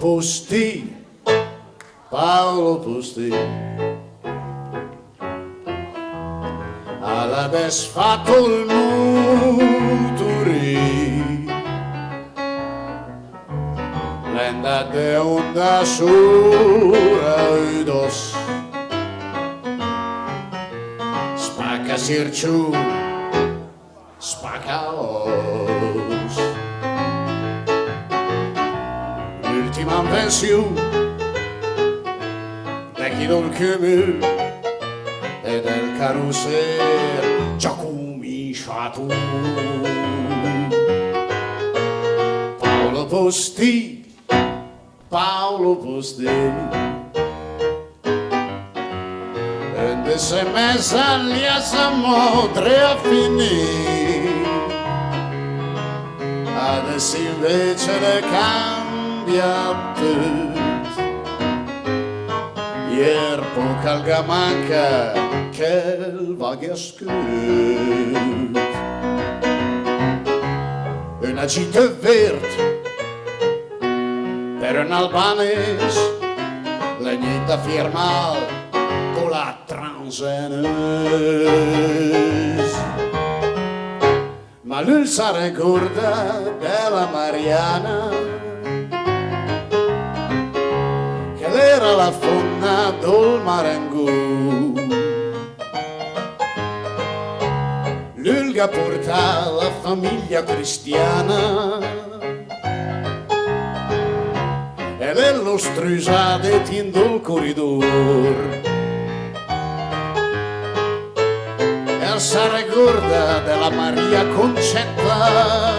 Posti, Paolo Posti, alla desfatto il muturi, l'enda de onda sura udos, spacca sirciu, spacca os. L'ultima invenzione da chi non chiede e del carusel già cominciato. Paolo Posti, Paolo Posti, e se messa lì a Samodre a finire, adesso invece le cambia tutto. Ier poca algamanca che il vaghe scut. Una gita verde per un albanese, la niente firma con la transenese. Ma lui si ricorda della Mariana, che era la fonna del Marangù. L'Ulga porta la famiglia cristiana e dello strusate tindo il corridor. E si ricorda della Maria Concetta,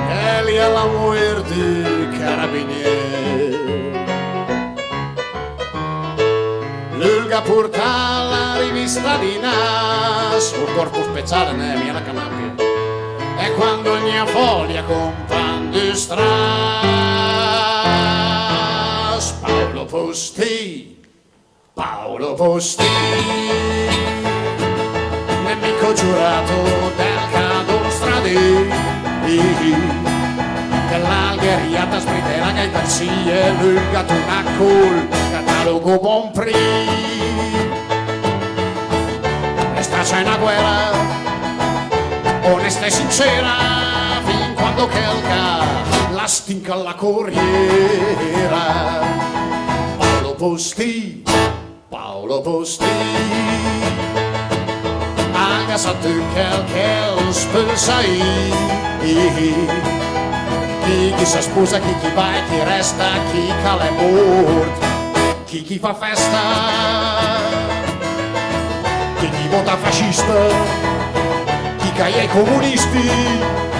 che lì è la muerte carabinieri. L'Ulga porta la rivista di Nas, un corpo speciale nella mia Canappia, e quando ogni foglia compande stras. Paolo Posti, Paolo Posti, nemico giurato del cadon stradi, che l'algheriata spritera che versie l'Ulga tunacul catalogo buon pri. Sta c'è una guerra onesta e sincera, fin quando Kelka la stinca alla corriera. Paolo Posti, Paolo Posti, anche se tu Kel spelsai, chi si sposa, chi va e chi resta, chi cala è morto, chi fa festa, chi vota fascista, chi cae ai comunisti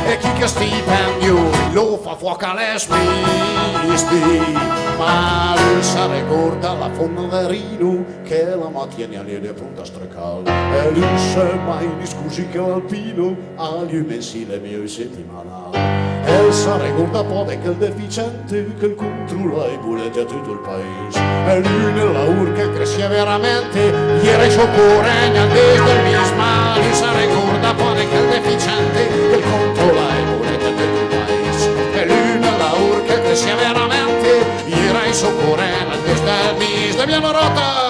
e chi che stipendio lo fa fuoco alle smisti. Ma lui si ricorda la Fonnaverino che la mattina lì di punta strecale, e lui se mai discusi che l'alpino agli mensile mio settimanale. E si ricorda poi che il deficiente che il controlla i bulletti a tutto il paese, e lui nella urca cresce veramente, ieri cioccore nel del misma. Lui si ricorda poi che il deficiente che il controlla i bulletti a tutto il paese, e lui nella urca cresce veramente, ieri cioccore nel del misma. Abbiamo rota